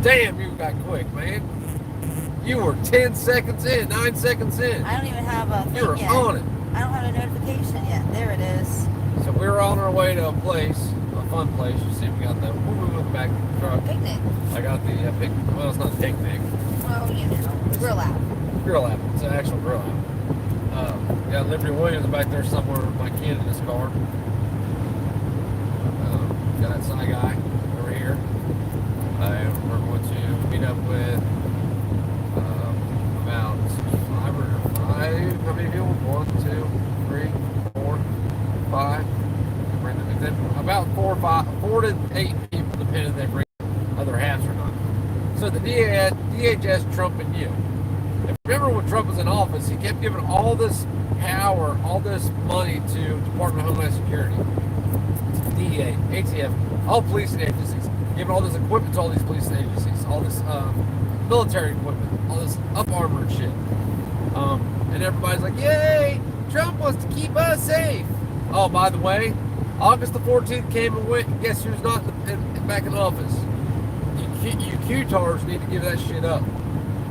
Damn, you got quick, man. You were 10 seconds in, 9 seconds in. I don't even have a thing You were yet. on it. I don't have a notification yet. There it is. So we were on our way to a place, a fun place. You see, we got the woo-woo in the back of the truck. Picnic. I got the picnic. Well, it's not a picnic. Well, you know, grill out. Grill app. It's an actual grill app. Got Liberty Williams back there somewhere with my kid in his car. Got that Psy guy over here. And we're going to meet up with about five. How many people? 1, 2, 3, 4, 5. About 4 to 8 people, depending if they bring other hats or not. So the DHS trumping you. Remember when Trump was in office, he kept giving all this power, all this money to Department of Homeland Security, DEA, ATF, all policing agencies, giving all this equipment to all these policing agencies, all this military equipment, all this up-armored shit. And everybody's like, yay, Trump wants to keep us safe. Oh, by the way, August the 14th came and went, and guess who's not back in office? You Q-tars need to give that shit up.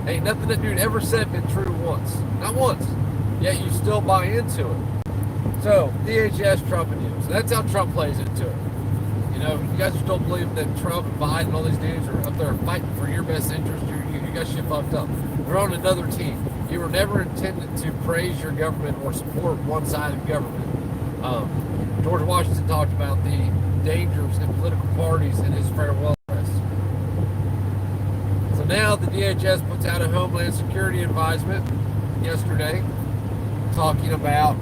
Ain't nothing that dude ever said been true once. Not once. Yet you still buy into it. So, DHS trumping you. So that's how Trump plays into it. You know, you guys still believe that Trump and Biden and all these dudes are up there fighting for your best interest. You got shit fucked up. They're on another team. You were never intended to praise your government or support one side of government. George Washington talked about the dangers in political parties in his farewell address. So now the DHS puts out a Homeland Security advisement yesterday talking about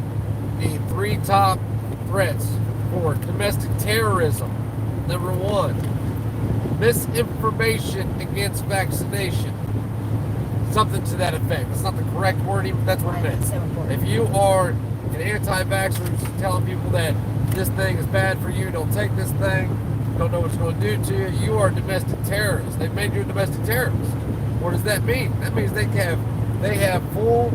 the 3 top threats for domestic terrorism. Number 1, misinformation against vaccination. Something to that effect. It's not the correct wording, but that's what it meant. So if you are an anti-vaxxer who's telling people that this thing is bad for you, don't take this thing, don't know what it's going to do to you, you are a domestic terrorist. They've made you a domestic terrorist. What does that mean? That means they have full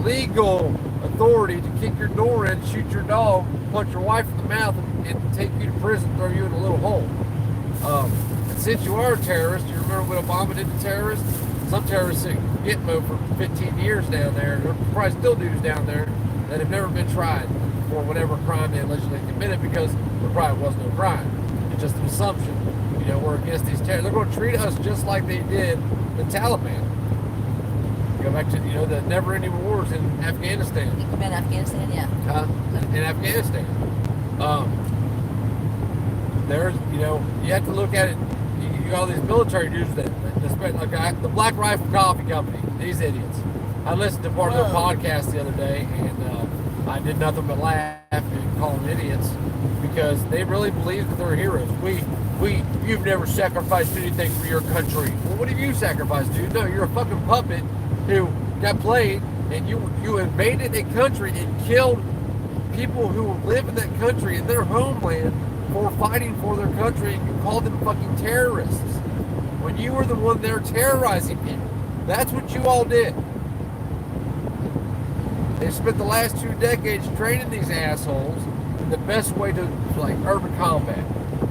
legal authority to kick your door in, shoot your dog, punch your wife in the mouth, and take you to prison, throw you in a little hole. And since you are a terrorist, you remember what Obama did to terrorists? Some terrorists at Gitmo for 15 years down there, there probably still dudes down there that have never been tried for whatever crime they allegedly committed, because there probably was no crime. It's just an assumption. You know, we're against these terrorists. They're going to treat us just like they did the Taliban. Go back to, you know, the never-ending wars in Afghanistan. You meant Afghanistan, yeah. In Afghanistan. There's, you know, you have to look at it. You got all these military dudes that spend, like the Black Rifle Coffee Company, these idiots. I listened to part of their podcast the other day, and I did nothing but laugh and call them idiots, because they really believe that they're heroes. You've never sacrificed anything for your country. Well, what have you sacrificed, dude? No, you're a fucking puppet who got played, and you invaded a country and killed people who live in that country, in their homeland, for fighting for their country, and you called them fucking terrorists when you were the one there terrorizing people. That's what you all did. They spent the last 2 decades training these assholes in the best way to, like, urban combat,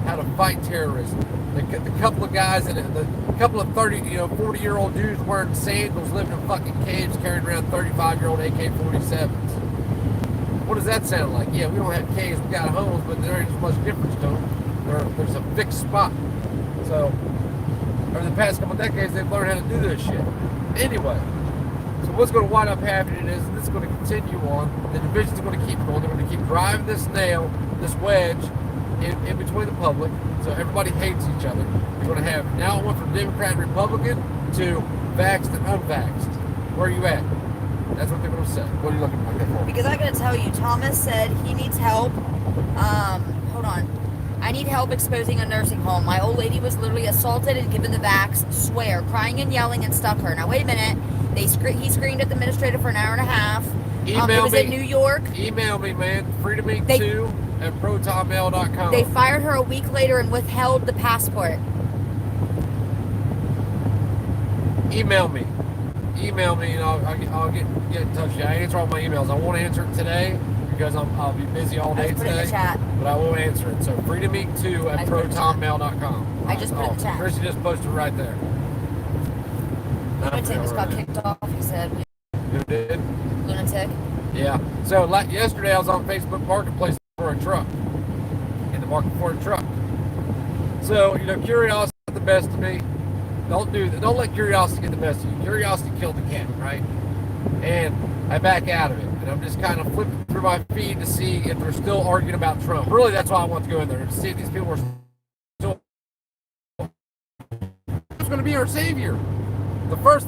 how to fight terrorism. The couple of guys and the couple of 40-year-old dudes wearing sandals, living in fucking caves, carrying around 35-year-old AK-47s. What does that sound like? Yeah, we don't have caves, we got homes, but there ain't much difference to them. There's a fixed spot. So, over the past couple of decades, they've learned how to do this shit. Anyway, so what's going to wind up happening is this is going to continue on. The division's going to keep going. They're going to keep driving this nail, this wedge, in between the public, so everybody hates each other. You're going to have, now it went from Democrat and Republican to vaxxed and unvaxxed. Where are you at? That's what they're going to say. What are you looking for? Because I got to tell you, Thomas said he needs help. Hold on. I need help exposing a nursing home. My old lady was literally assaulted and given the vax. Swear, crying and yelling and stuck her. Now wait a minute. He screamed at the administrator for an hour and a half. It was in New York. Email me, man. freedomink2@protonmail.com. They fired her a week later and withheld the passport. Email me, and I'll get in touch with you. I answer all my emails. I won't answer it today because I'll be busy all day today. In the chat. But I will answer it. So freedomink2@protonmail.com. I just put it in the chat. Chrissy just posted right there. Lunatic just got kicked off, he said. Who did? Lunatic. Yeah. So yesterday I was on Facebook Marketplace for a truck. In the market for a truck. So, curiosity is the best of me. Don't let curiosity get the best of you. Curiosity killed the cat, right? And I back out of it. And I'm just kind of flipping through my feed to see if they're still arguing about Trump. Really, that's why I want to go in there, to see if these people are still who's going to be our savior. The first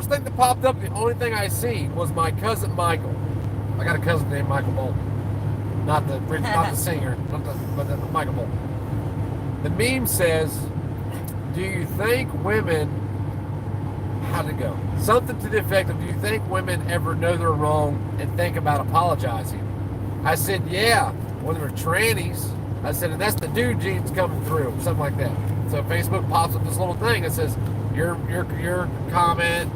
thing that popped up, the only thing I seen was my cousin Michael. I got a cousin named Michael Bolton. Not the singer, but Michael Bolton. The meme says, do you think women, how'd it go? Something to the effect of, do you think women ever know they're wrong and think about apologizing? I said, yeah, when they're trannies. I said, and that's the dude genes coming through, something like that. So Facebook pops up this little thing that says, your comment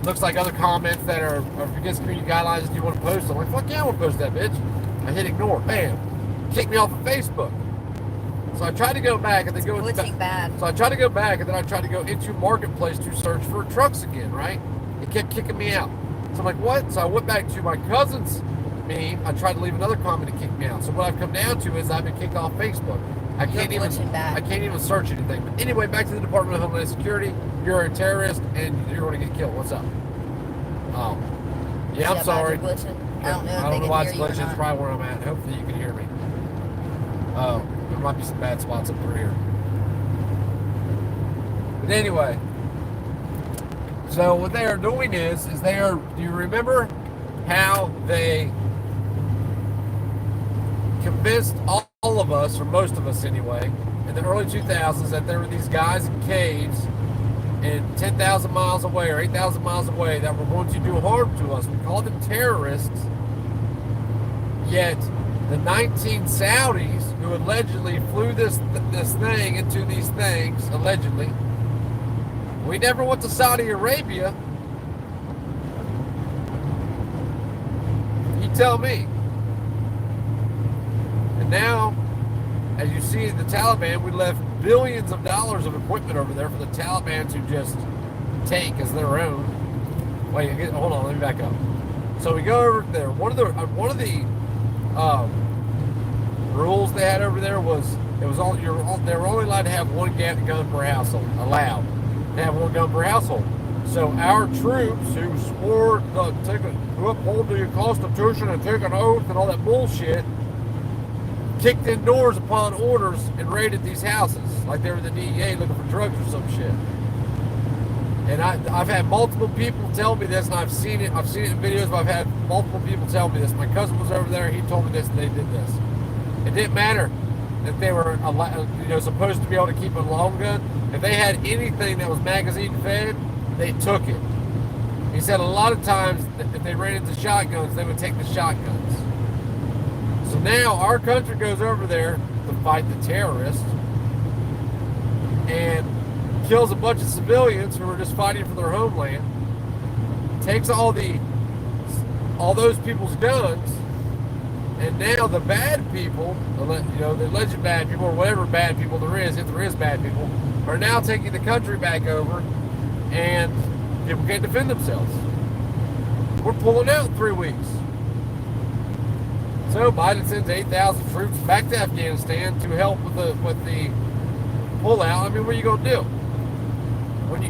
looks like other comments that are against community guidelines. Do you want to post them? I'm like, fuck yeah, I want to post that, bitch. I hit ignore. Bam. Kick me off of Facebook. So I tried to go back and then go into bad. So I tried to go back and then I tried to go into Marketplace to search for trucks again, right? It kept kicking me out. So I'm like, what? So I went back to my cousin's meme. I tried to leave another comment to kick me out. So what I've come down to is I've been kicked off Facebook. I can't even search anything. But anyway, back to the Department of Homeland Security. You're a terrorist and you're going to get killed. What's up? Oh, yeah, I'm sorry. I don't know why it's glitching. It's probably where I'm at. Hopefully you can hear me. There might be some bad spots up through here. But anyway, so what they are doing is do you remember how they convinced all of us, or most of us anyway, in the early 2000s that there were these guys in caves and 10,000 miles away or 8,000 miles away that were going to do harm to us. We called them terrorists, yet the 19 Saudis who allegedly flew this thing into these things, allegedly, we never went to Saudi Arabia. You tell me. And now, as you see the Taliban, we left billions of dollars of equipment over there for the Taliban to just take as their own. Wait, hold on, let me back up. So we go over there. One of the rules they had over there was they were only allowed to have one gun per household. Allowed to have one gun per household. So our troops who swore to uphold the Constitution and take an oath and all that bullshit kicked indoors upon orders and raided these houses like they were the DEA looking for drugs or some shit. And I've had multiple people tell me this, and I've seen it in videos, but I've had multiple people tell me this. My cousin was over there, he told me this, and they did this. It didn't matter that they were supposed to be able to keep a long gun. If they had anything that was magazine fed, they took it. He said a lot of times if they ran into shotguns, they would take the shotguns. So now our country goes over there to fight the terrorists and kills a bunch of civilians who are just fighting for their homeland, takes all those people's guns, and now the bad people, the alleged bad people, or whatever bad people there is, if there is bad people, are now taking the country back over, and people can't defend themselves. We're pulling out in 3 weeks. So Biden sends 8,000 troops back to Afghanistan to help with the pullout. I mean, what are you gonna do? When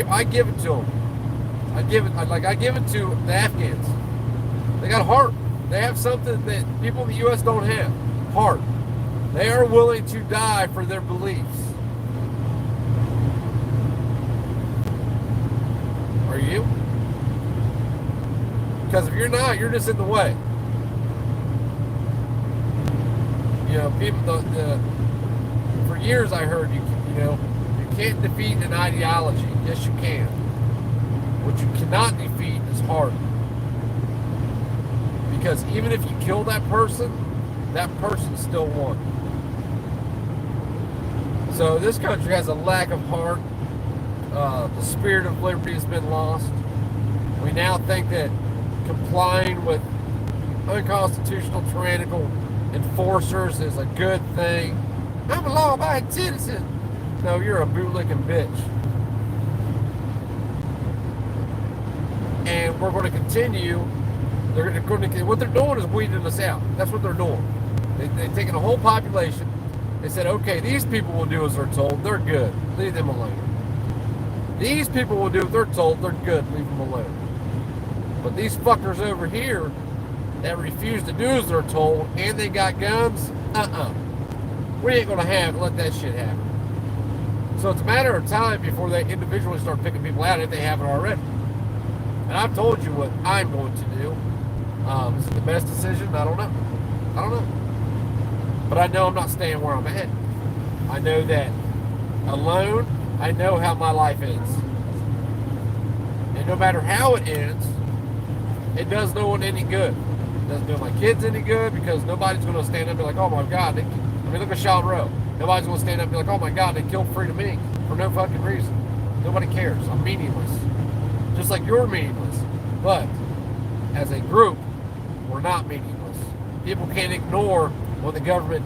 I give it to them. I give it to the Afghans. They got heart. They have something that people in the U.S. don't have. Heart. They are willing to die for their beliefs. Are you? Because if you're not, you're just in the way. People. For years I heard you can't defeat an ideology. Yes, you can. What you cannot defeat is heart. Because even if you kill that person still won. So this country has a lack of heart. The spirit of liberty has been lost. We now think that complying with unconstitutional, tyrannical enforcers is a good thing. I'm a law-abiding citizen. No, you're a bootlicking bitch. and we're going to continue. What they're doing is weeding us out. That's what they're doing. They've taken a whole population. They said, okay, these people will do as they're told. They're good. Leave them alone. These people will do what they're told. They're good. Leave them alone. But these fuckers over here that refuse to do as they're told and they got guns, we ain't going to let that shit happen. So it's a matter of time before they individually start picking people out if they haven't already. And I've told you what I'm going to do. Is it the best decision? I don't know. But I know I'm not staying where I'm at. I know that alone, I know how my life ends. And no matter how it ends, it does no one any good. It doesn't do my kids any good because nobody's going to stand up and be like, oh my God. Look at Sean Rowe. Nobody's going to stand up and be like, oh my God, they killed Freedom Inc. for no fucking reason. Nobody cares. I'm meaningless. Just like you're meaningless. But as a group, we're not meaningless. People can't ignore when the government,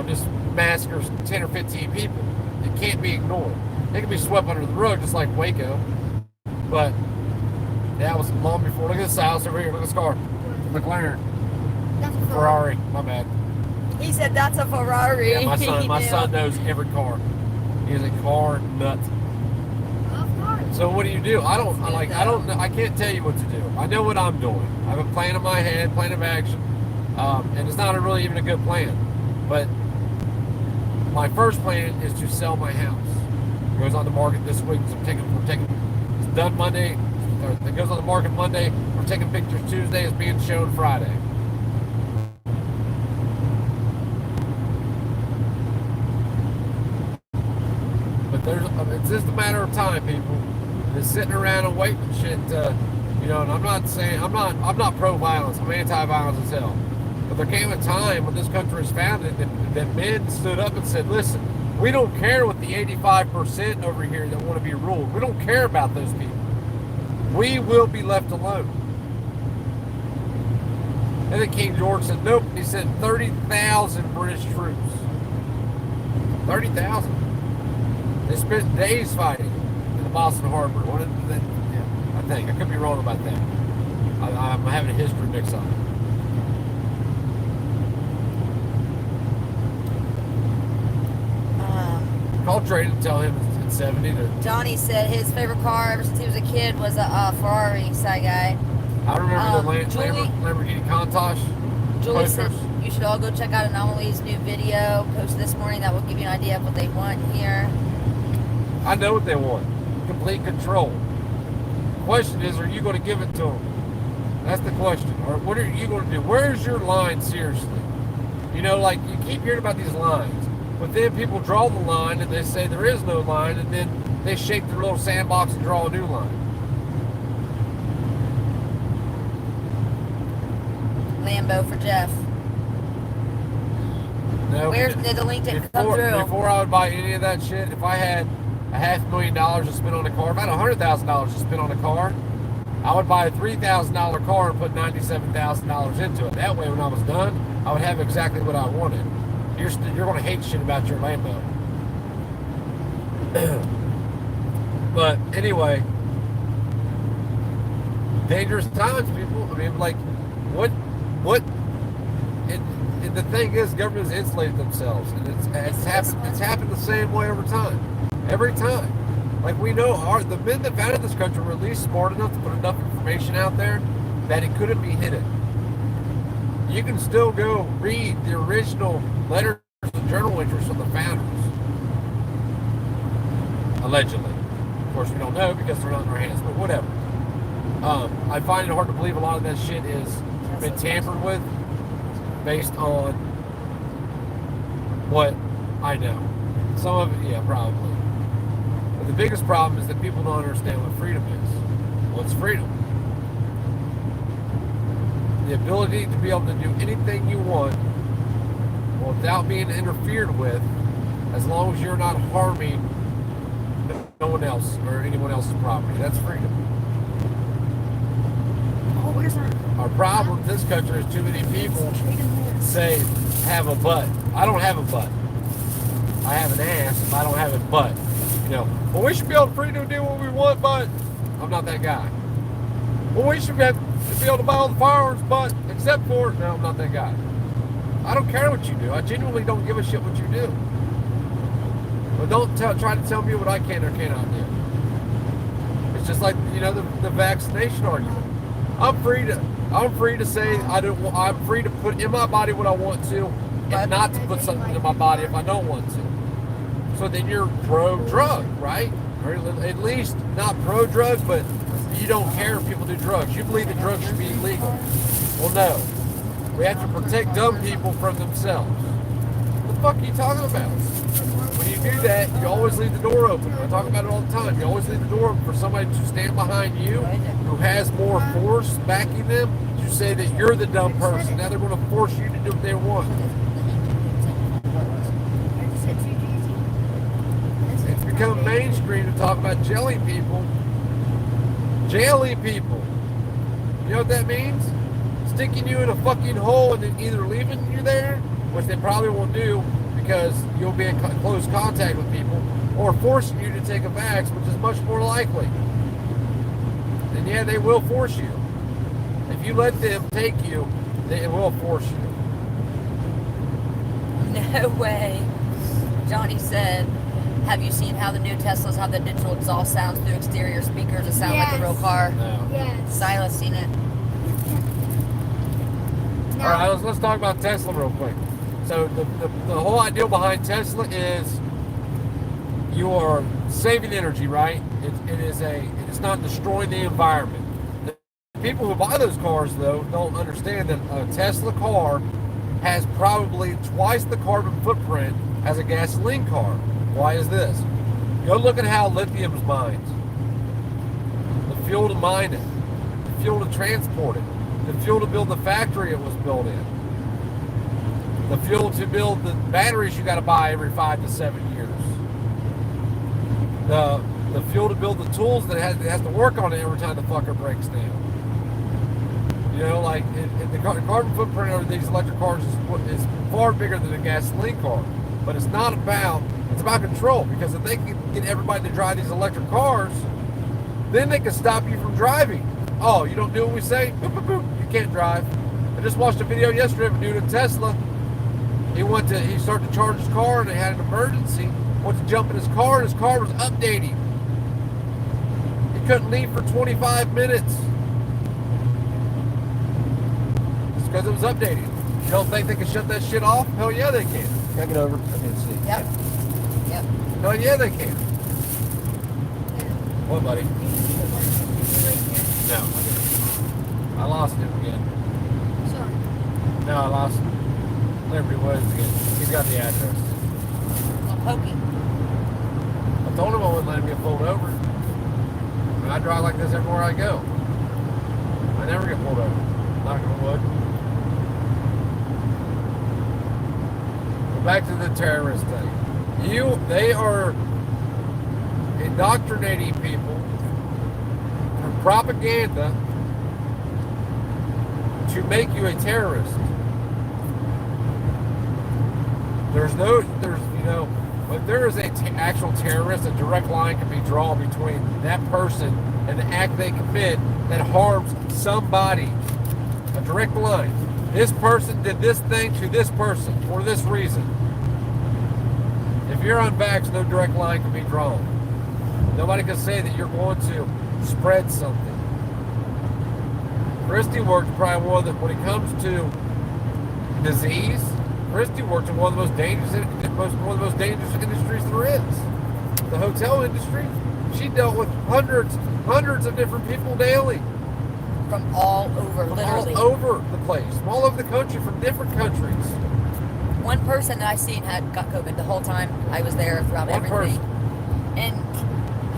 just massacres 10 or 15 people. It can't be ignored. It can be swept under the rug just like Waco. But that was long before. Look at this house over here. Look at this car. McLaren. That's a Ferrari. My bad. He said that's a Ferrari. Yeah, my son knows every car. He is a car nut. So what do? I can't tell you what to do. I know what I'm doing. I have a plan in my head, plan of action, and it's not really even a good plan. But my first plan is to sell my house. It goes on the market this week. So it's done Monday. It goes on the market Monday. We're taking pictures Tuesday. It's being shown Friday. But it's just a matter of time, people. Just sitting around and waiting shit. And I'm not saying I'm not pro-violence. I'm anti-violence as hell. But there came a time when this country was founded that men stood up and said, "Listen, we don't care what the 85% over here that want to be ruled. We don't care about those people. We will be left alone." And then King George said, "Nope." He sent 30,000 British troops. 30,000. They spent days fighting in the Boston Harbor. I think. I could be wrong about that. I'm having a history mix up. Call Trey to tell him it's 70 to... Johnny said his favorite car ever since he was a kid was a Ferrari, side guy. I remember the Lamborghini Countach. Julie said you should all go check out Anomaly's new video posted this morning. That will give you an idea of what they want here. I know what they want. Complete control. The question is, are you going to give it to them? That's the question. Or what are you going to do? Where's your line, seriously? You keep hearing about these lines. But then people draw the line and they say there is no line, and then they shake their little sandbox and draw a new line. Lambo for Jeff. No, where's the link didn't come through? Before I would buy any of that shit, if I had $500,000 to spend on a car, about $100,000 to spend on a car, I would buy a $3,000 car and put $97,000 into it. That way, when I was done, I would have exactly what I wanted. You're going to hate shit about your Lambo. But anyway, dangerous times, people. I mean, what? And the thing is, government has insulated themselves, and it's happened the same way over time. Every time. Like, we know the men that founded this country were at least smart enough to put enough information out there that it couldn't be hidden. You can still go read the original letters and journal entries from the founders. Allegedly. Of course, we don't know because they're not in our hands, but whatever. I find it hard to believe a lot of that shit has been tampered with based on what I know. Some of it, yeah, probably. But the biggest problem is that people don't understand what freedom is. What's freedom? The ability to be able to do anything you want without being interfered with, as long as you're not harming no one else or anyone else's property. That's freedom. Oh, where's our problem in this country is too many people say have a butt. I don't have a butt. I have an ass if I don't have a butt. Well, we should be able to freedom to do what we want, but I'm not that guy. well, we should be able to buy all the firearms, but except for, no, I'm not that guy. I don't care what you do. I genuinely don't give a shit what you do. But don't try to tell me what I can or cannot do. It's just like, you know, the vaccination argument. I'm free to say I'm free to put in my body what I want to, and not to put something in my body if I don't want to. So then you're pro-drug, right? Or at least not pro-drug, but you don't care if people do drugs. You believe that drugs should be illegal. Well, no. We have to protect dumb people from themselves. What the fuck are you talking about? When you do that, you always leave the door open. I talk about it all the time. You always leave the door open for somebody to stand behind you who has more force backing them to say that you're the dumb person. Now they're going to force you to do what they want. It's become mainstream to talk about jelly people. Jelly people. You know what that means? Sticking you in a fucking hole and then either leaving you there, which they probably won't do because you'll be in close contact with people, or forcing you to take a vax, which is much more likely. And yeah, they will force you. If you let them take you, they will force you. No way. Johnny said, have you seen how the new Teslas have the digital exhaust sounds through exterior speakers that sound like a real car? No. Yes. Silas seen it. All right, let's talk about Tesla real quick. So the whole idea behind Tesla is you are saving energy, right? It's not destroying the environment. The people who buy those cars, though, don't understand that a Tesla car has probably twice the carbon footprint as a gasoline car. Why is this? Go look at how lithium's mined. The fuel to mine it, the fuel to transport it, the fuel to build the factory it was built in, the fuel to build the batteries you got to buy every 5 to 7 years, the fuel to build the tools that it has to work on it every time the fucker breaks down. You know, like the carbon footprint of these electric cars is far bigger than a gasoline car. But it's about control, because if they can get everybody to drive these electric cars, then they can stop you from driving. Oh, you don't do what we say? Boop, boop, boop. You can't drive. I just watched a video yesterday of a dude in Tesla. He started to charge his car and they had an emergency. Went to jump in his car and his car was updating. He couldn't leave for 25 minutes. It's because it was updating. You don't think they can shut that shit off? Hell yeah, they can. Can I get over? I can't see. Yep. Hell yeah, they can. What, buddy? No, I didn't. I lost him again. Sorry. No, I lost Liberty Woods again. He's got the address. I'm poking. I told him I wouldn't let him get pulled over. I drive like this everywhere I go. I never get pulled over. Knock on wood. But back to the terrorist thing. They are indoctrinating people through propaganda to make you a terrorist. When there is an actual terrorist, a direct line can be drawn between that person and the act they commit that harms somebody. A direct line. This person did this thing to this person for this reason. If you're unvaxxed, no direct line can be drawn. Nobody can say that you're going to spread something. Christy worked probably when it comes to disease, Christy worked in one of the most dangerous industries there is. The hotel industry. She dealt with hundreds of different people daily. From all over, literally. All over the place. From all over the country, from different countries. One person that I seen got COVID the whole time I was there throughout everything. And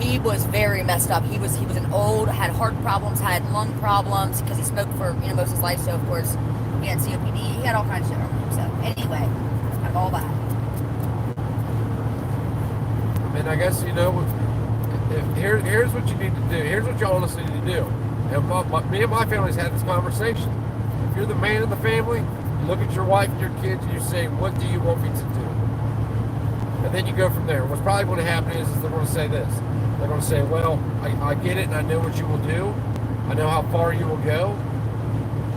he was very messed up. He was an old, had heart problems, had lung problems, because he smoked for most of his life, so of course he had COPD. He had all kinds of shit on him. So anyway, kind of all that. I mean, I guess, here's what you need to do. Here's what you honestly need to do. And me and my family's had this conversation. If you're the man in the family, you look at your wife and your kids and you say, what do you want me to do? And then you go from there. What's probably going to happen is they're going to say this. They're going to say, well, I get it and I know what you will do, I know how far you will go.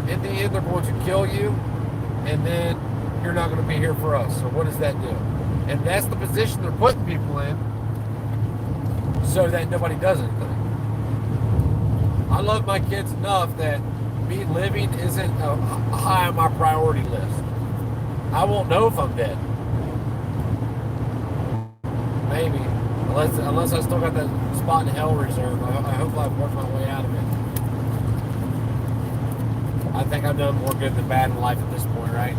In the end, they're going to kill you, and then you're not going to be here for us. So what does that do? And that's the position they're putting people in so that nobody does anything. I love my kids enough that me living isn't high on my priority list. I won't know if I'm dead. Maybe. Unless I still got that spot in hell reserve. I hope I've worked my way out of it. I think I've done more good than bad in life at this point, right?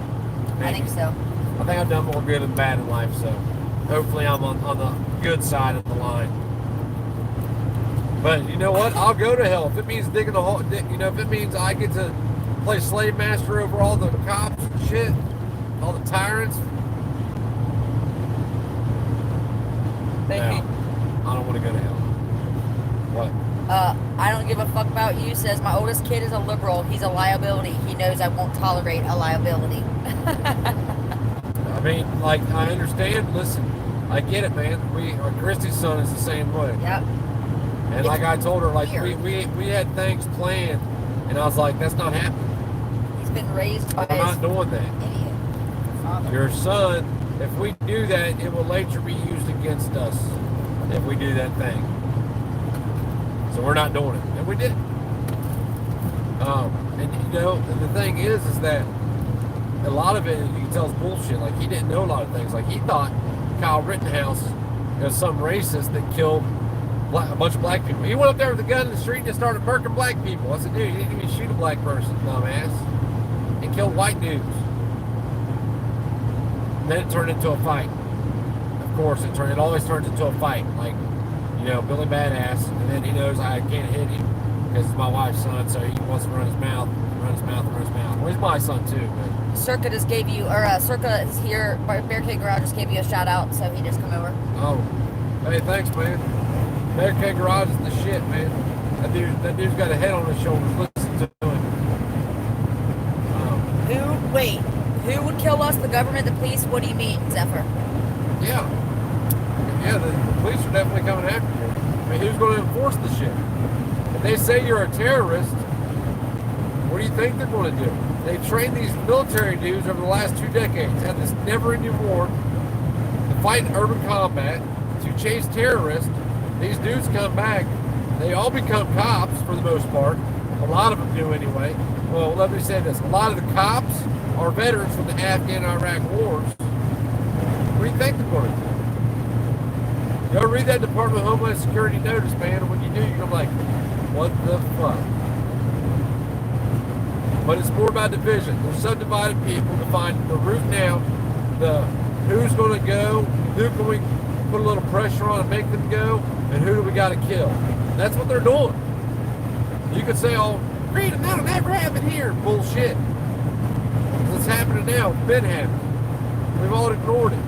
Maybe. I think so. I think I've done more good than bad in life, so hopefully I'm on the good side of the line. But you know what? I'll go to hell. If it means digging a hole, if it means I get to play slave master over all the cops and shit, all the tyrants. Baby. No, I don't want to go to hell. What? I don't give a fuck about you. Says my oldest kid is a liberal. He's a liability. He knows I won't tolerate a liability. I mean, like, I understand. Listen, I get it, man. Our Christy's son is the same way. Yep. And like I told her, like we had things planned, and I was like, that's not happening. He's been raised by We're not doing that. Idiot father. Your son, if we do that, it will later be used against us if we do that thing. So we're not doing it, and we did. And the thing is that a lot of it, you can tell, is bullshit. Like, he didn't know a lot of things. Like, he thought Kyle Rittenhouse was some racist that killed a bunch of black people. He went up there with a gun in the street and just started murking black people. I said, dude, you didn't even shoot a black person, dumbass. And killed white dudes. And then it turned into a fight. Of course, it always turns into a fight. Like, Billy Badass, and then he knows I can't hit him because it's my wife's son, so he wants to run his mouth. Well, he's my son too, but Circa just gave you, Circa is here, Barricade Garage just gave you a shout out, so he just come over. Oh, hey, thanks, man. Barricade Garage is the shit, man. That dude's got a head on his shoulders. Listen to him. Who would kill us? The government, the police? What do you mean, Zephyr? Yeah, the police are definitely coming after you. I mean, who's going to enforce the shit? If they say you're a terrorist, what do you think they're going to do? They trained these military dudes over the last 2 decades, had this never-ending war to fight in urban combat, to chase terrorists. These dudes come back. They all become cops for the most part. A lot of them do anyway. Well, let me say this. A lot of the cops are veterans from the Afghan and Iraq wars. What do you think they're going to do? Go read that Department of Homeland Security notice, man, and when you do, you're going to be like, what the fuck? But it's more about division. They're subdivided people to find the root now, the who's going to go, who can we put a little pressure on and make them go, and who do we got to kill. That's what they're doing. You could say, oh, freedom, that'll never happen here. Bullshit. It's happening now. It's been happening. We've all ignored it.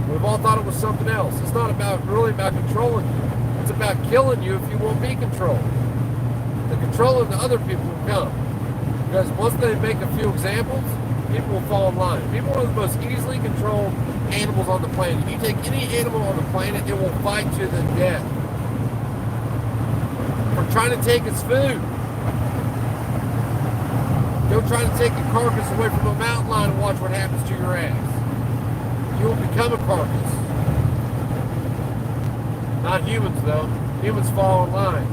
We've all thought it was something else. It's not really about controlling you. It's about killing you if you won't be controlled. The control of the other people will come. Because once they make a few examples, people will fall in line. People are the most easily controlled animals on the planet. If you take any animal on the planet, it will fight to the death. For trying to take its food. Go try to take a carcass away from a mountain lion and watch what happens to your ass. You will become a carcass. Not humans, though. Humans fall in line.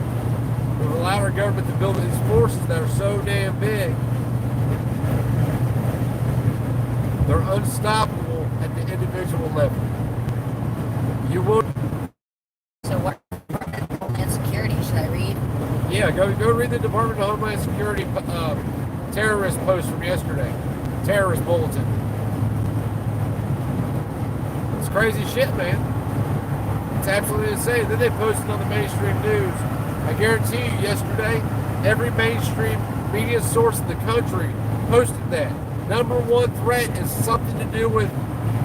We've allowed our government to build these forces that are so damn big. They're unstoppable at the individual level. You will. So what Department of Homeland Security should I read? Yeah, go read the Department of Homeland Security terrorist post from yesterday. Terrorist bulletin. It's crazy shit, man. It's absolutely insane. Then they posted on the mainstream news. I guarantee you, yesterday, every mainstream media source in the country posted that. Number one threat is something to do with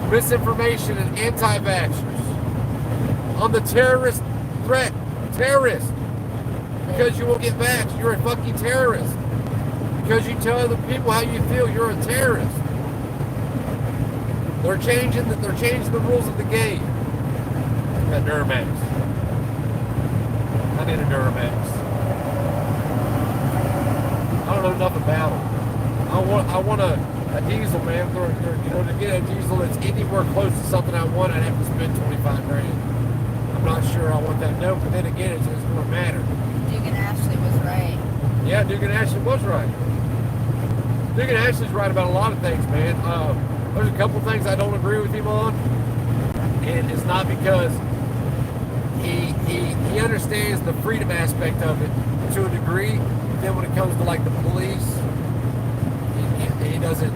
misinformation and anti-vaxxers. On the terrorist threat. Terrorist. Because you won't get vaxxed, you're a fucking terrorist. Because you tell other people how you feel, you're a terrorist. They're changing the rules of the game. That Duramax. I need a Duramax. don't know enough about them. I want a diesel, man. You know, to get a diesel that's anywhere close to something I want, I'd have to spend 25 grand. I'm not sure I want that. No, but then again, it's going to matter. Duke and Ashley was right. Yeah, Duke and Ashley was right. Duke and Ashley's right about a lot of things, man. There's a couple things I don't agree with him on, and it's not because he understands the freedom aspect of it to a degree. But then when it comes to like the police, he doesn't.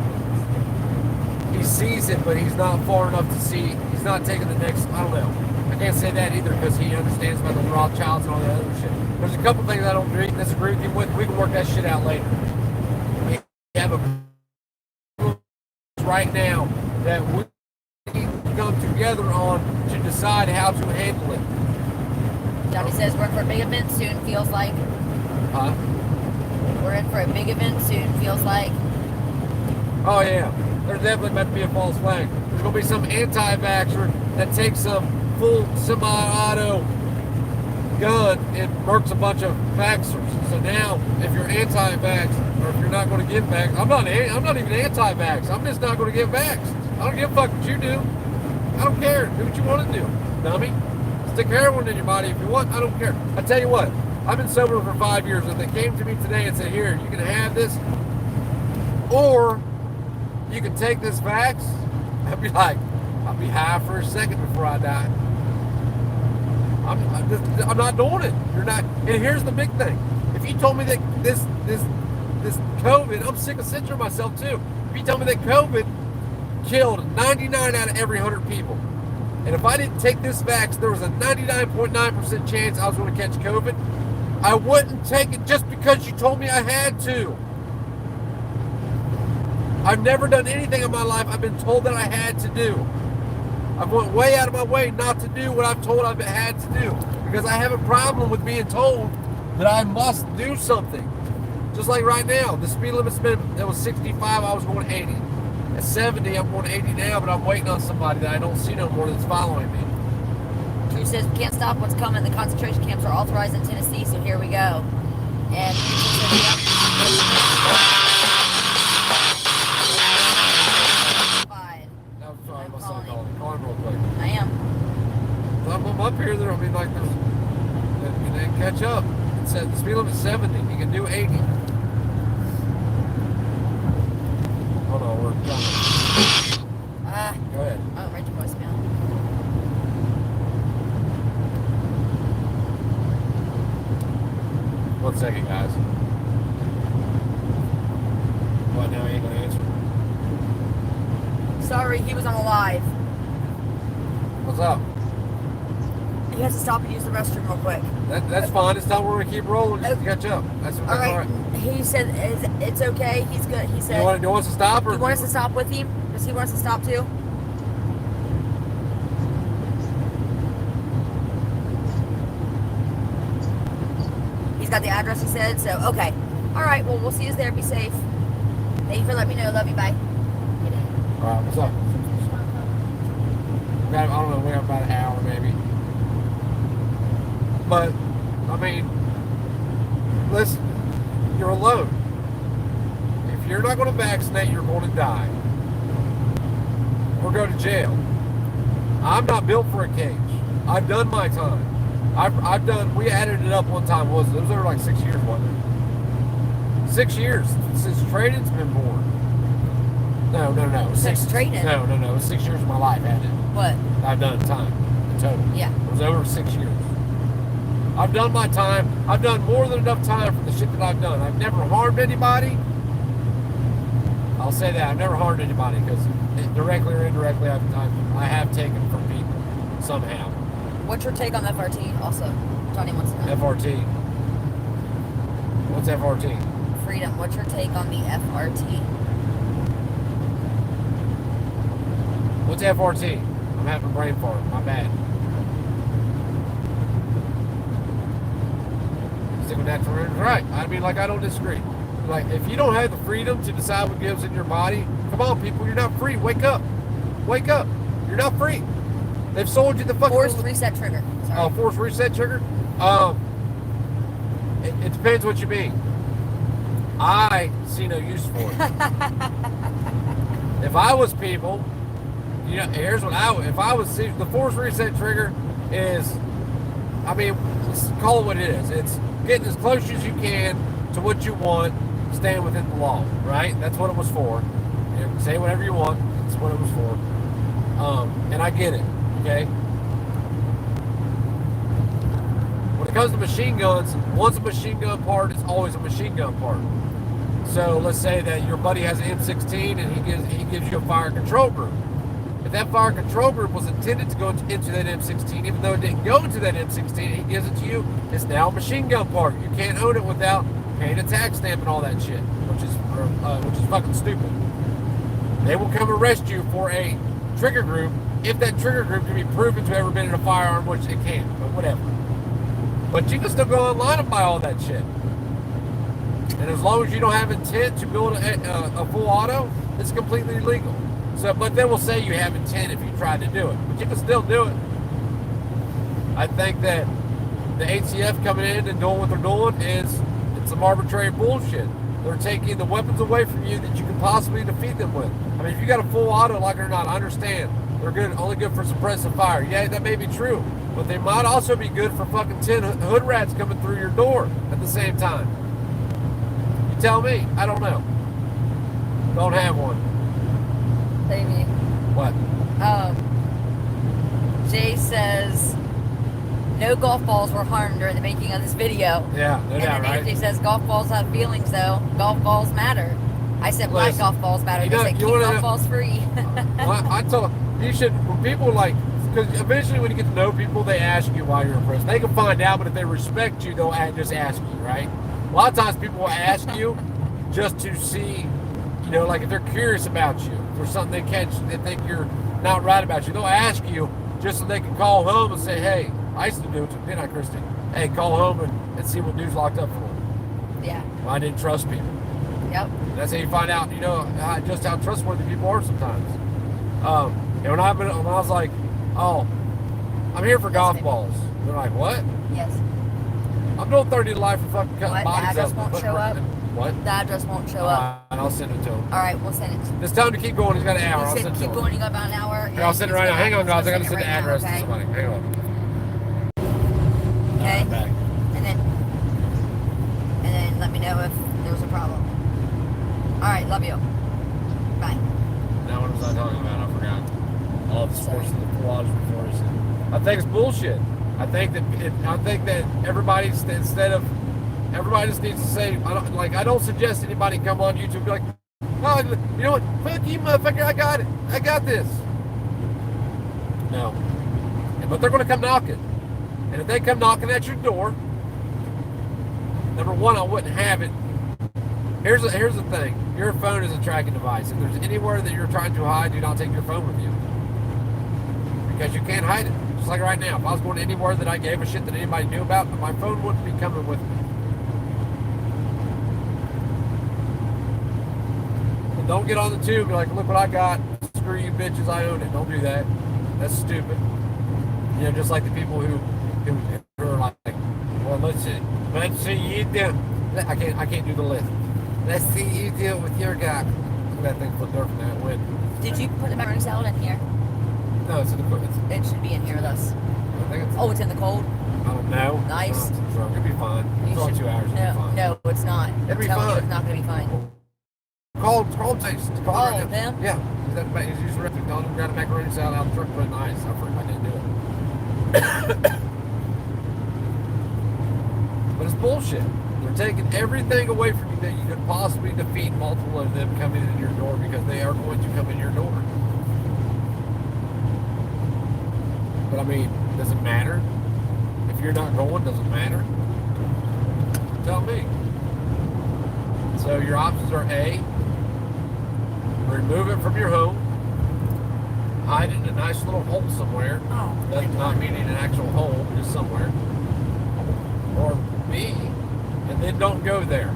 He sees it, but he's not far enough to see. He's not taking the next. I don't know. I can't say that either because he understands about the Rothschilds and all that other shit. There's a couple things I don't disagree with him with. We can work that shit out later. We have a right now that we come together on to decide how to handle it. Johnny says we're in for a big event soon, feels like. Huh? We're in for a big event soon, feels like. Oh yeah. There's definitely about to be a false flag. There's going to be some anti-vaxxer that takes some full semi-auto gun and murks a bunch of vaxxers. So now, if you're anti-vax, or if you're not going to get vax, I'm not even anti-vax. I'm just not going to get vaxxed. I don't give a fuck what you do. I don't care. Do what you want to do, dummy. Stick heroin in your body if you want. I don't care. I tell you what, I've been sober for 5 years. If they came to me today and said, here, you can have this, or you can take this vax, I'd be like, I'll be high for a second before I die. I'm not doing it. You're not. And here's the big thing. If you told me that this COVID, I'm sick of censoring myself too. If you told me that COVID killed 99 out of every 100 people, and if I didn't take this vax, there was a 99.9% chance I was going to catch COVID, I wouldn't take it just because you told me I had to. I've never done anything in my life I've been told that I had to do. I've went way out of my way not to do what I've told I've had to do. Because I have a problem with being told that I must do something. Just like right now, the speed limit's been, it was 65, I was going 80. At 70, I'm going 80 now, but I'm waiting on somebody that I don't see no more that's following me. Q says, we can't stop what's coming. The concentration camps are authorized in Tennessee, so here we go. And Call him real quick. I am. I'm up here, I mean, like, and then catch up. It said the speed limit's 70. You can do 80. Hold on, we're done. Go ahead. Oh, read your voicemail. One second, guys. What, now he ain't gonna answer? Sorry, he was on a live. What's up? He has to stop and use the restroom real quick. That's fine. It's not we're gonna keep rolling just to catch up. That's all right. He said it's okay. He's good. He said. You want us to stop, or you want us to stop with him? Does he want us to stop too? He's got the address. He said so. Okay. All right. Well, we'll see you there. Be safe. Thank you for letting me know. Love you. Bye. All right. What's up? I don't know. We have about an hour maybe. But I mean, listen. You're alone. If you're not going to vaccinate, you're going to die or go to jail. I'm not built for a cage. I've done my time. I've done. We added it up one time. It was over like 6 years, wasn't it? 6 years since trading's been born. No. Since trading? No. It was 6 years of my life. I had it. What? I've done time in total. Yeah. It was over 6 years. I've done my time. I've done more than enough time for the shit that I've done. I've never harmed anybody. I'll say that. I've never harmed anybody because directly or indirectly I have taken from people somehow. What's your take on FRT also? Johnny wants to know. FRT. What's FRT? Freedom. What's your take on the FRT? What's FRT? I'm having a brain fart. My bad. Stick with natural remedies. Right. I mean, like, I don't disagree. Like, if you don't have the freedom to decide what gives in your body, come on, people, you're not free. Wake up. Wake up. You're not free. They've sold you the fucking... Forced reset trigger. Sorry. Oh, forced reset trigger? It depends what you mean. I see no use for it. If I was people, you know, here's what I would. If I was the force reset trigger is, I mean, let's call it what it is. It's getting as close as you can to what you want, staying within the law, right? That's what it was for. You know, say whatever you want. That's what it was for. And I get it. Okay. When it comes to machine guns, once a machine gun part, it's always a machine gun part. So let's say that your buddy has an M16 and he gives you a fire control group. If that fire control group was intended to go into that M16, even though it didn't go into that M16, he gives it to you, it's now a machine gun part. You can't own it without paying a tax stamp and all that shit, which is fucking stupid. They will come arrest you for a trigger group if that trigger group can be proven to have ever been in a firearm, which it can, but whatever. But you can still go online and buy all that shit. And as long as you don't have intent to build a full auto, it's completely legal. So, but they will say you have intent if you tried to do it, but you can still do it. I think that the ATF coming in and doing what they're doing it's some arbitrary bullshit. They're taking the weapons away from you that you can possibly defeat them with. I mean, if you got a full auto, like it or not, I understand. They're only good for suppressive fire. Yeah, that may be true, but they might also be good for fucking 10 hood rats coming through your door at the same time. You tell me. I don't know. Don't have one. Maybe. What? Jay says no golf balls were harmed during the making of this video. Yeah, no doubt, And then right? Anthony says golf balls have feelings though. Golf balls matter. I said black Listen, golf balls matter. you They know- said you keep wanna golf know- balls free. Well, I told you should, when people like, because eventually when you get to know people, they ask you why you're in prison. They can find out, but if they respect you, they'll just ask you, right? A lot of times people will ask you just to see, you know, like if they're curious about you, if there's something they catch, they think you're not right about you, they'll ask you just so they can call home and say, hey, I used to do it, didn't I, Christy? Hey, call home and see what dude's locked up for. Yeah. Well, I didn't trust people. Yep. That's how you find out, you know, just how trustworthy people are sometimes. And when I was like, oh, I'm here for golf balls. They're like, what? Yes. I'm doing 30 to life for fucking cutting What? The bodies address up. won't show up? What? The address won't show up. And I'll send it to him. All right, we'll send it. Just tell him to keep going. He's got an hour. I'll He send said it to keep him. going. You got about an hour. Here, I'll send it right now. Hang on, guys. I got to send the it right address now, to okay? somebody. Hang on. Okay. I'm back. And then let me know if there's a problem. All right, love you. Bye. Now what was I talking about? I forgot. All the sports and the quads before he said. I think it's bullshit. I think that everybody everybody just needs to say, I don't suggest anybody come on YouTube and be like, oh, you know what? Fuck you, motherfucker. I got it. I got this. No. But they're going to come knocking. And if they come knocking at your door, number one, I wouldn't have it. Here's the thing. Your phone is a tracking device. If there's anywhere that you're trying to hide, do not take your phone with you. Because you can't hide it. Just like right now. If I was going anywhere that I gave a shit that anybody knew about, my phone wouldn't be coming with me. And don't get on the tube and be like, look what I got. Screw you bitches, I own it. Don't do that. That's stupid. You know, just like the people who are like, well, let's see you do. I can't do the list. Let's see you deal with your guy. Look at that thing flipped over from that wind. Did you put the macaroni salad in here? No, it's in the It should be in here with us. I think it's. Oh, it's in the cold? I don't know. Nice. It'll be fine. You It's only should- 2 hours. It'll be fine. No, it's not. It'll be I'm telling you, fine. it's not going to be fine. Call taste. Call Oh, right now. them? Yeah. He's used to tell him to grab a macaroni salad out of the truck, put it in the ice. I didn't do it. But it's bullshit. They're taking everything away from you that you could possibly defeat multiple of them coming in your door because they are going to come in your door. But I mean, does it matter? If you're not going, does it matter? Tell me. So your options are A, remove it from your home, hide it in a nice little hole somewhere. Oh, That's not meaning an actual hole, just somewhere. Or B, and then don't go there.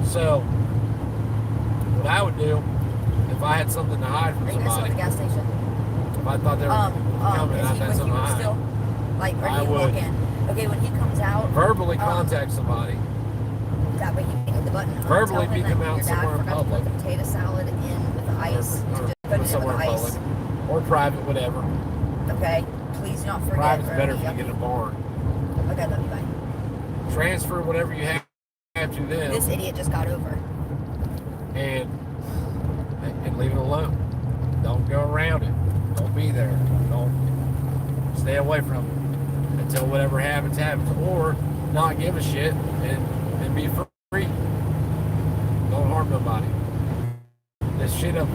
So, what I would do, if I had something to hide from Are you guys still at somebody, the gas station? if I thought they were coming, Is I he had with something to you hide, still? Like, I are you would. walking? Okay, when he comes out, verbally contact somebody. That way you can hit the button. Verbally Tell him beat that them out your dad somewhere in forgot to public. put the potato salad in with ice. Or Just put it in somewhere with in ice. public. Or private, whatever. Okay? Please don't forget. Private's or better it'll if be you get in a yucky. barn. Okay, love you, bye. Transfer whatever you have to them. This idiot just got over. and leave it alone. Don't go around it. Don't be there. Don't stay away from it until whatever happens, or not give a shit and be free. Don't harm nobody. This shit of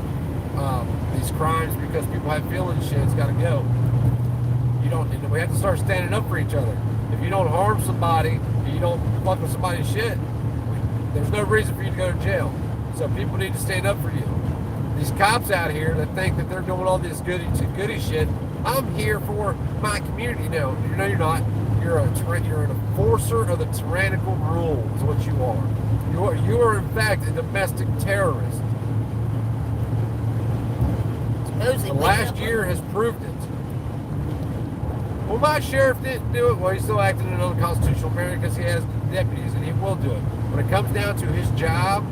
these crimes because people have feelings, shit's got to go. You don't. We have to start standing up for each other. If you don't harm somebody, you don't fuck with somebody's shit, there's no reason for you to go to jail. So people need to stand up for you. These cops out here that think that they're doing all this goody shit. I'm here for my community. No, you're not. You're an enforcer of the tyrannical rule. Is what you are. You are in fact a domestic terrorist. The last year has proved it. Well, my sheriff didn't do it. Well, he's still acting in an unconstitutional manner because he has deputies, and he will do it. When it comes down to his job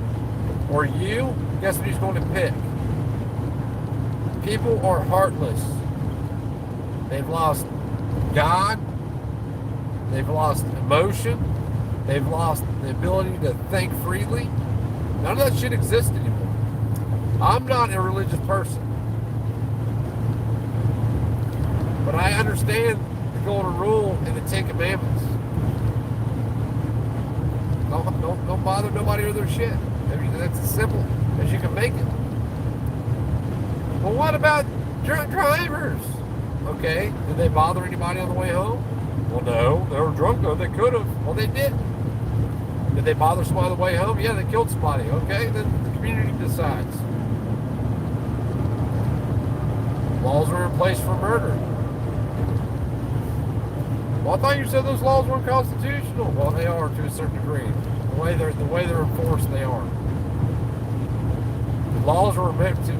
or you, guess what he's going to pick? People are heartless. They've lost God. They've lost emotion. They've lost the ability to think freely. None of that shit exists anymore. I'm not a religious person. But I understand the golden rule and the Ten Commandments. Don't bother nobody or their shit. I mean, that's as simple as you can make it. Well, what about drunk drivers? Okay, did they bother anybody on the way home? Well, no, they were drunk though. They could have. Well, they didn't. Did they bother somebody on the way home? Yeah, they killed somebody. Okay, then the community decides. Laws are in place for murder. Well, I thought you said those laws weren't constitutional. Well, they are to a certain degree. The way they're enforced, they are. The laws were meant to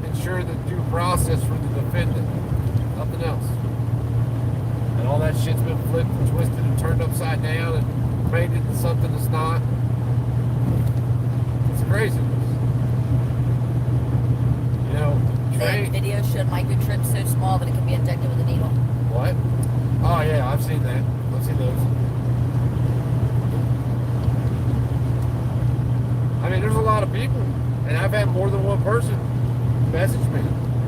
ensure the due process for the defendant. Nothing else. And all that shit's been flipped and twisted and turned upside down and made into something that's not. It's crazy. You know, The video showed microchips so small that it can be injected with a needle. What? Oh yeah, I've seen that. I've seen those. I mean, there's a lot of people, and I've had more than one person message me,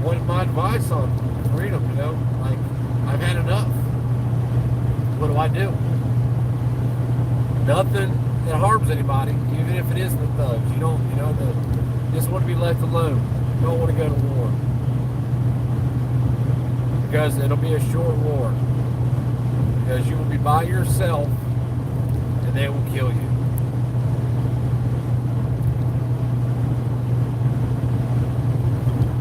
wanted my advice on freedom, you know? Like, I've had enough. What do I do? Nothing that harms anybody, even if it is the thugs. You don't, just want to be left alone. You don't want to go to war. Because it'll be a short war. Because you will be by yourself, and they will kill you.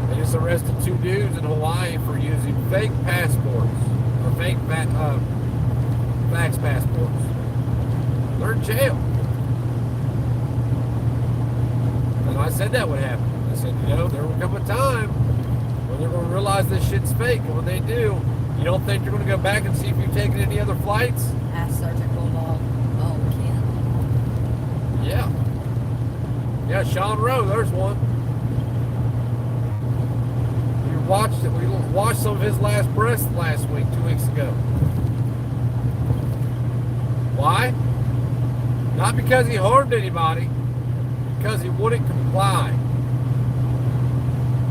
They just arrested 2 dudes in Hawaii for using fake passports, or fake fax passports. They're in jail. And I said that would happen. I said, there will come a time when they're going to realize this shit's fake, and when they do, you don't think you're going to go back and see if you've taken any other flights? Ask Sergeant Bulldog. Oh, Ken. Yeah. Yeah, Sean Rowe, there's one. We watched some of his last breaths last week, 2 weeks ago. Why? Not because he harmed anybody, because he wouldn't comply.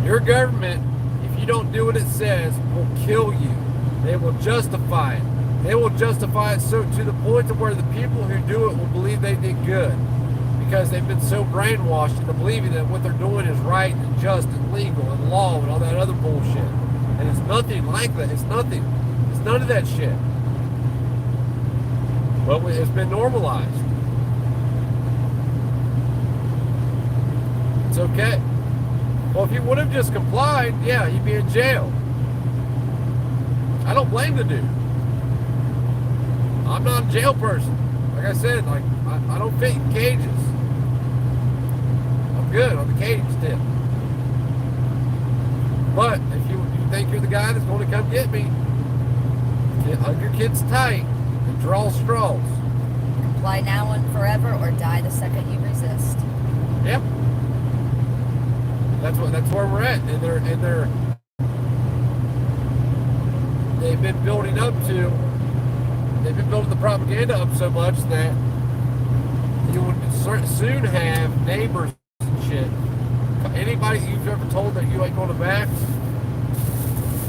Your government, if you don't do what it says, will kill you. They will justify it. They will justify it so to the point to where the people who do it will believe they did good, because they've been so brainwashed into believing that what they're doing is right and just and legal and law and all that other bullshit. And it's nothing like that. It's nothing. It's none of that shit. But it's been normalized. It's okay. Well, if he would have just complied, yeah, he'd be in jail. I don't blame the dude. I'm not a jail person. Like I said, I don't fit in cages. I'm good on the cage tip. But if you think you're the guy that's going to come get me, hug your kids tight and draw straws. Comply now and forever, or die the second you resist. Yep. That's where we're at, and they've been building the propaganda up so much that you would soon have neighbors and shit. Anybody you've ever told that you ain't going to vax,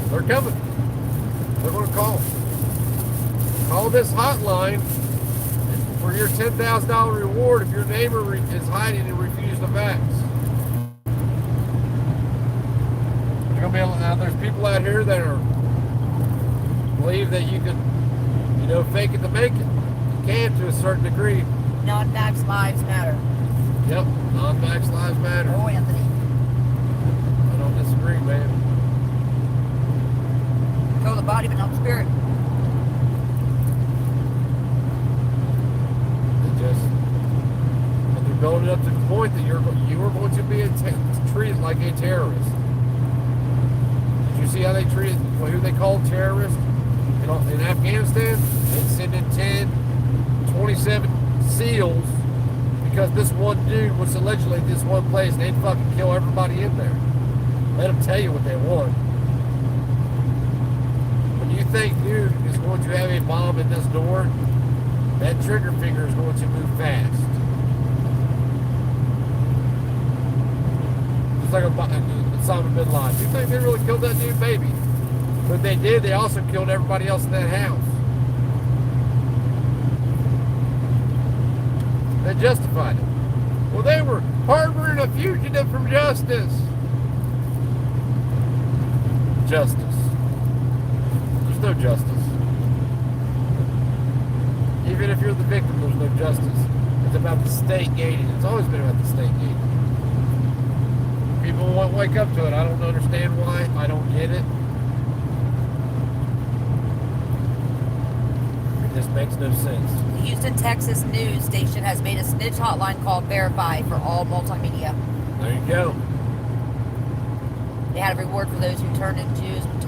they're coming. They're going to call. Call this hotline for your $10,000 reward if your neighbor is hiding and refuses to vax. There's people out here that believe that you can, fake it to make it. You can to a certain degree. Non-vax lives matter. Yep, non-vax lives matter. Oh, Anthony. I don't disagree, man. Kill the body, but not the spirit. But they're building up to the point that you are going to be treated like a terrorist. Did you see how they treated who they called terrorists in Afghanistan? They sent in 27 SEALs because this one dude was allegedly at this one place and they'd fucking kill everybody in there. Let them tell you what they want. When you think dude is going to have a bomb in this door, that trigger finger is going to move fast. Just like Osama bin Laden. You think they really killed that dude? Maybe. But they did. They also killed everybody else in that house. They justified it. Well, they were harboring a fugitive from justice. Justice. There's no justice. Even if you're the victim, there's no justice. It's about the state gating. It's always been about the state gating. People won't wake up to it. I don't understand why. I don't get it. It just makes no sense. The Houston, Texas news station has made a snitch hotline called Verify for all multimedia. There you go. They had a reward for those who turn in Jews, would you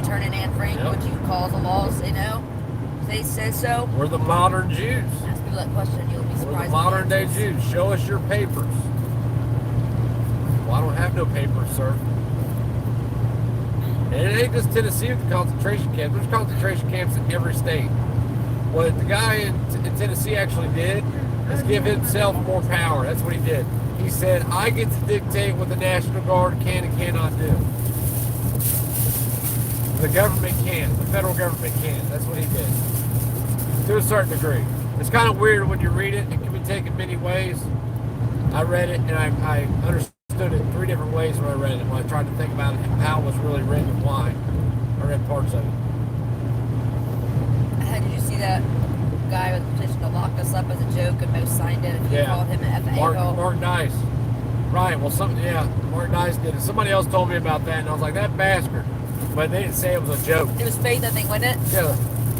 turn in Anne Frank, Yep. would you call the laws, They say so. We're the modern Jews. Ask people that question, you'll be surprised. We're the modern day Jews. Show us your papers. Well, I don't have no papers, sir. And it ain't just Tennessee with the concentration camps. There's concentration camps in every state. What the guy in Tennessee actually did is give himself more power. That's what he did. He said, I get to dictate what the National Guard can and cannot do. The government can't. The federal government can't. That's what he did. To a certain degree. It's kind of weird when you read it. It can be taken many ways. I read it and I understood it 3 different ways when I read it. When I tried to think about it, how it was really written and why. I read parts of it. Did you see that guy with the petition to lock us up as a joke and most signed it? He called him an FAO. Mark Dice. Right. Well, Mark Dice did it. Somebody else told me about that, and I was like, that bastard. But they didn't say it was a joke. It was fake, I think, wasn't it?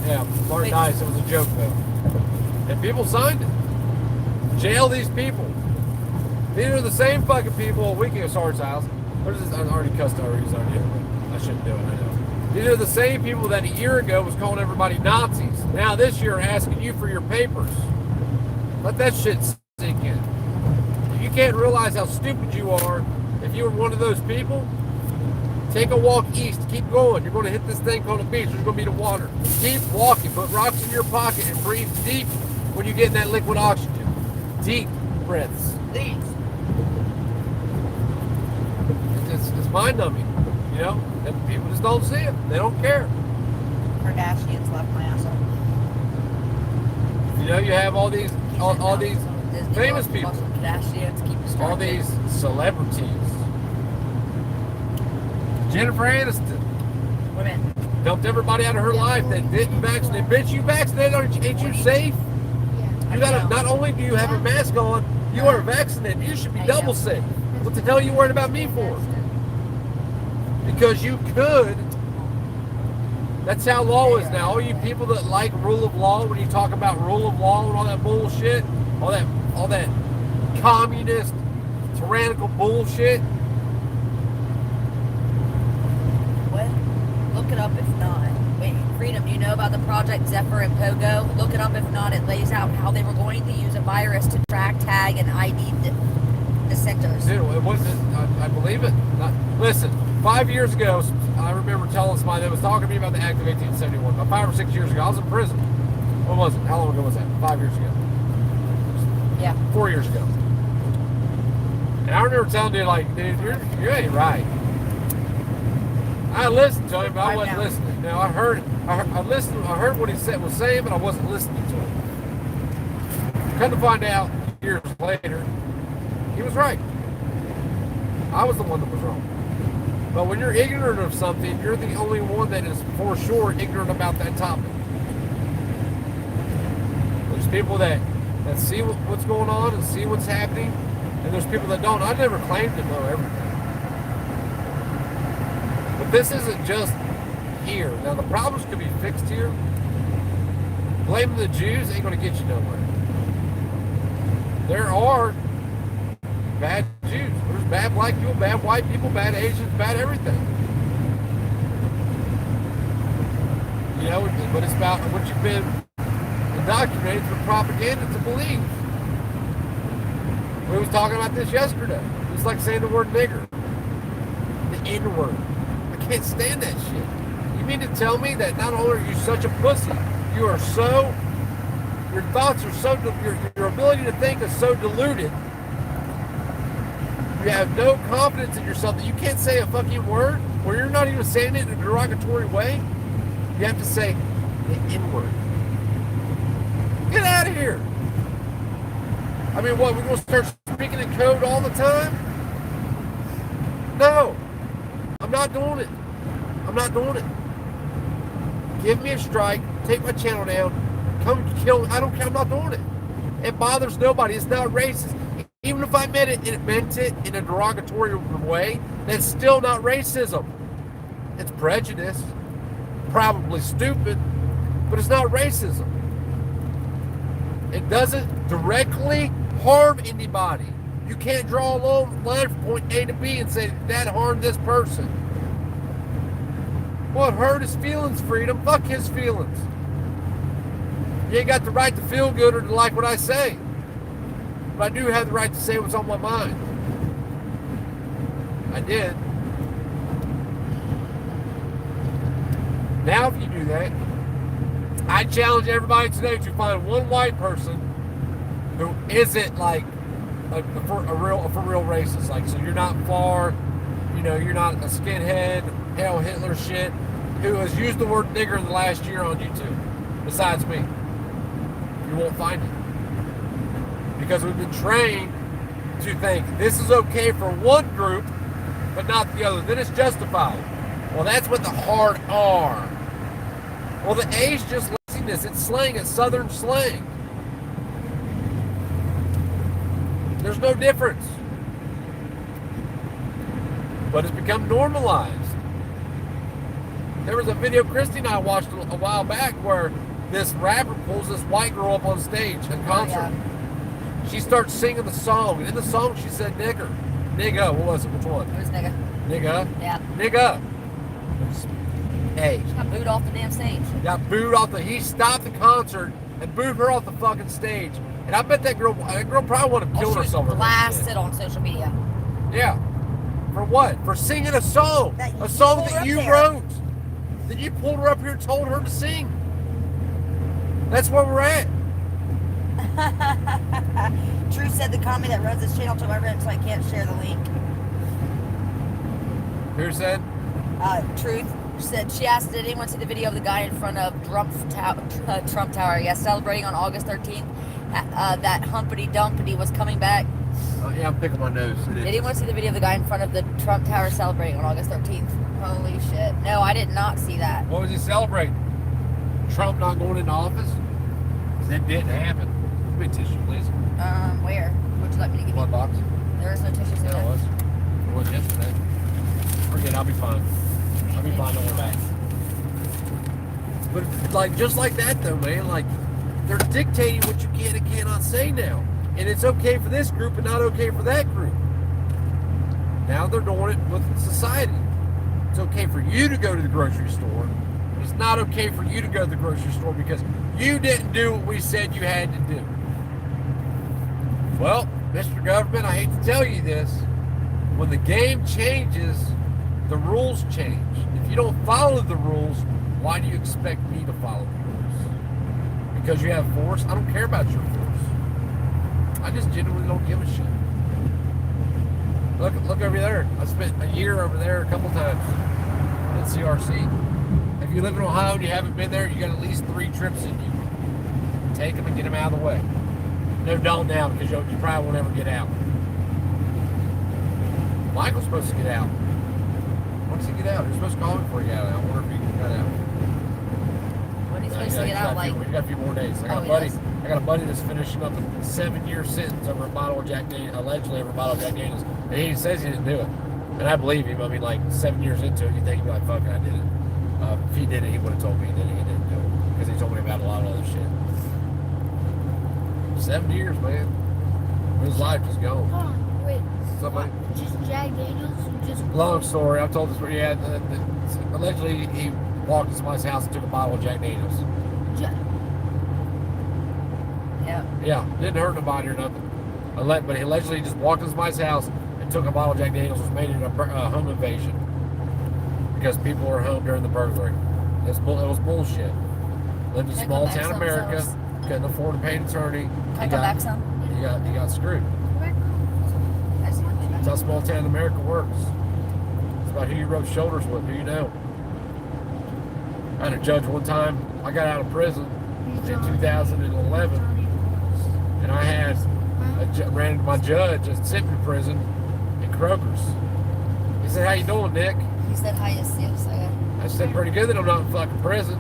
Yeah. Mark Dice. It was a joke, though. And people signed it. Jail these people. These are the same fucking people. We can go Sarge's house. I already cussed already. I shouldn't do it. I know. These are the same people that a year ago was calling everybody Nazis. Now this year are asking you for your papers. Let that shit sink in. If you can't realize how stupid you are, if you were one of those people, take a walk east. Keep going. You're going to hit this thing called a beach. There's going to be the water. Keep walking. Put rocks in your pocket and breathe deep when you get in that liquid oxygen. Deep breaths. Please. It's mind-numbing, and people just don't see it. They don't care. Kardashians left my ass up. You have all these famous people, Kardashians keep all these celebrities. Jennifer Aniston women dumped everybody out of her life that didn't vaccinate. Bitch, you vaccinated? Ain't you safe? You gotta. Not only do you have a mask on, you are vaccinated. You should be double safe. What the hell are you worried about me for? Because you could. That's how law is now. All you people that like rule of law, when you talk about rule of law and all that bullshit, all that communist, tyrannical bullshit. What? Look it up if not. Wait, Freedom, do you know about about the Project Zephyr and Pogo. Look it up if not. It lays out how they were going to use a virus to track, tag, and ID dissenters. Dude, it wasn't. I believe it. Listen, 5 years ago, I remember telling somebody that was talking to me about the Act of 1871. About 5 or 6 years ago, I was in prison. What was it? How long ago was that? 5 years ago. Yeah. 4 years ago. And I remember telling you, like, dude, you ain't right. I listened to him, but I wasn't listening. Now I heard what he was saying, but I wasn't listening to him. Come to find out, years later, he was right. I was the one that was wrong. But when you're ignorant of something, you're the only one that is for sure ignorant about that topic. There's people that see what's going on and see what's happening, and there's people that don't. I never claimed to know everything. But this isn't just here. Now, the problems could be fixed here. Blaming the Jews ain't going to get you nowhere. There are bad Jews. There's bad black people, bad white people, bad Asians, bad everything. You know, but it's about what you've been indoctrinated through propaganda to believe. We was talking about this yesterday. It's like saying the word nigger. The N-word. I can't stand that shit. You mean to tell me that not only are you such a pussy, you are so, your thoughts are so, your ability to think is so diluted, you have no confidence in yourself that you can't say a fucking word, or you're not even saying it in a derogatory way. You have to say the N-word. Get out of here. I mean, what, we're going to start speaking in code all the time? No. I'm not doing it. I'm not doing it. Give me a strike. Take my channel down. Come kill me. I don't care. I'm not doing it. It bothers nobody. It's not racist. Even if I meant it in a derogatory way, that's still not racism. It's prejudice. Probably stupid, but it's not racism. It doesn't directly harm anybody. You can't draw a line from point A to B and say that harmed this person. Well, it hurt his feelings, Freedom. Fuck his feelings. You ain't got the right to feel good or to like what I say. But I do have the right to say what's on my mind. I did. Now, if you do that, I challenge everybody today to find one white person who isn't like a for real racist. Like, so you're not far, you know, you're not a skinhead, hell Hitler shit, who has used the word nigger in the last year on YouTube, besides me. You won't find it. Because we've been trained to think this is okay for one group, but not the other. Then it's justified. Well, that's what the hard R. Well, the A's just laziness. It's slang. It's Southern slang. There's no difference. But it's become normalized. There was a video Christy and I watched a while back where this rapper pulls this white girl up on stage at a concert. Oh, yeah. She starts singing the song. And in the song, she said nigger. Nigga. What was it? Which one? It was nigga. Nigga? Yeah. Nigga. Hey. She got booed off the damn stage. Got booed off he stopped the concert and booed her off the fucking stage. And I bet that girl probably would have killed herself. She was blasted on social media. Yeah. For what? For singing a song. A song that you wrote. That you pulled her up here and told her to sing. That's where we're at. True said the comment that runs this channel to my rent, so I can't share the link. Who said? Truth said she asked, did anyone see the video of the guy in front of Trump Tower? Yes, celebrating on August 13th. That Humpty Dumpty was coming back. Yeah, I'm picking my nose. Did anyone see the video of the guy in front of the Trump Tower celebrating on August 13th? Holy shit. No, I did not see that. What was he celebrating? Trump not going into office? That didn't happen. Give me a tissue, please. Where? Would you like me to give you? One box. There is no tissues in There there. it was. It was yesterday. Forget, I'll be fine. I'll be fine on my back. But like, just like that though, man, like, they're dictating what you can and cannot say now. And it's okay for this group and not okay for that group. Now they're doing it with society. It's okay for you to go to the grocery store It's not okay for you to go to the grocery store because you didn't do what we said you had to do. Well, Mr. Government, I hate to tell you this. When the game changes, the rules change. If you don't follow the rules, why do you expect me to follow the rules? Because you have force? I don't care about your force. I just genuinely don't give a shit. Look over there. I spent a year over there a couple times at CRC. If you live in Ohio and you haven't been there, you got at least 3 trips in you. Take them and get them out of the way. No, don't now because you probably won't ever get out. Michael's supposed to get out. When does he get out? You're supposed to call him before he got out. I wonder if he got out. When he's supposed to get out, like... We got a few more days. I got a buddy that's finishing up a 7-year sentence over a bottle of Jack Daniels, allegedly over a bottle of Jack Daniels. And he says he didn't do it. And I believe him. I mean, like, 7 years into it, you think he'd be like, fuck it, I did it. If he did it, he would have told me he did it. He didn't do it. Because he told me about a lot of other shit. 7 years, man. His life is gone. Hold on, wait. Somebody. Just Jack Daniels? Just Long story. I've told this story. Yeah, allegedly he walked into somebody's house and took a bottle of Jack Daniels. Yeah. Yeah, didn't hurt nobody or nothing. But he allegedly just walked into somebody's house and took a bottle of Jack Daniels, which made it a home invasion because people were home during the burglary. It was bullshit. Lived in small town America. Couldn't afford to pay an attorney. Can I go back some? He got screwed. That's how small town America works. It's about who you rub shoulders with, who you know. I had a judge one time. I got out of prison in 2011, and I ran into my judge that's sitting in prison in Kroger's. He said, "How you doing, Nick?" He said, "Hi, yes." I said, "Pretty good that I'm not in fucking prison."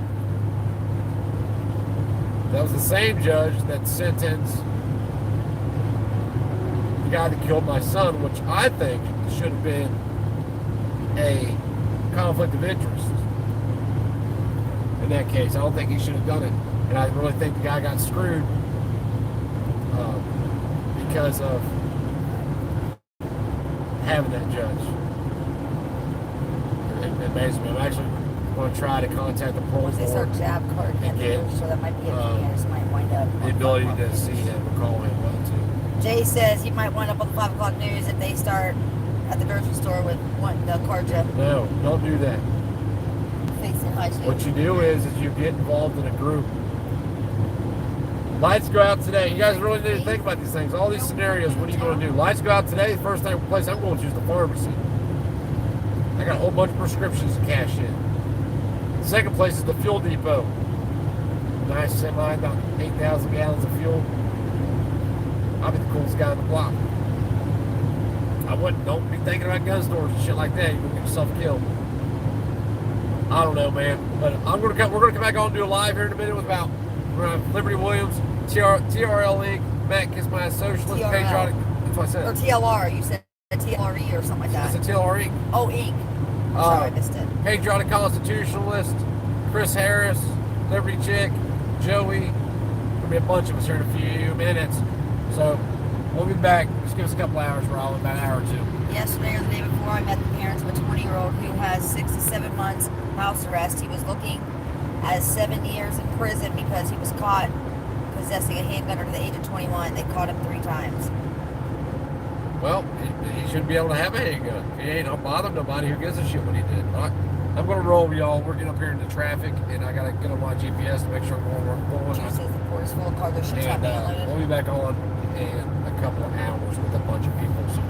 That was the same judge that sentenced the guy that killed my son, which I think should have been a conflict of interest in that case. I don't think he should have done it. And I really think the guy got screwed because of having that judge. It amazes me. I'm actually going to try to contact the parole Once they start board jab card and get so that might be a thing. I just might wind up. the ability to see him or call him well too. Jay says you might wind up on the 5 o'clock news if they start at the grocery store with wanting to card you. No, don't do that. Facing high school. What you do is you get involved in a group. Lights go out today. You guys really need to think about these things. All these scenarios, what are you going to do? Lights go out today. The first place I'm going to is the pharmacy. I got a whole bunch of prescriptions to cash in. The second place is the fuel depot. Nice semi, about 8,000 gallons of fuel. I'll be the coolest guy on the block. Don't be thinking about gun stores and shit like that. You're going to get yourself killed. I don't know, man. But we're going to come back on and do a live here in a minute with we're going to have Liberty Williams, TRL League, Matt Kiss My Socialist, Patriotic. That's what I said. Or TLR. You said TLRE or something like that. It's a TLRE. Oh, Inc. Sorry, I missed it. Patriotic Constitutionalist, Chris Harris, Liberty Chick, Joey. There'll be a bunch of us here in a few minutes. So we'll be back. Just give us a couple hours, Raul, about an hour or two. Yesterday or the day before, I met the parents of a 20-year-old who has 6 to 7 months house arrest. He was looking at 7 years in prison because he was caught possessing a handgun under the age of 21. They caught him 3 times. Well, he shouldn't be able to have a handgun. He ain't bothered nobody who gives a shit what he did. I'm going to roll, y'all. We're getting up here into traffic, and I got to get on my GPS to make sure I'm going where I'm going. Says the port is full of cargo ships not being And unloaded. we'll be back on in a couple of hours with a bunch of people. So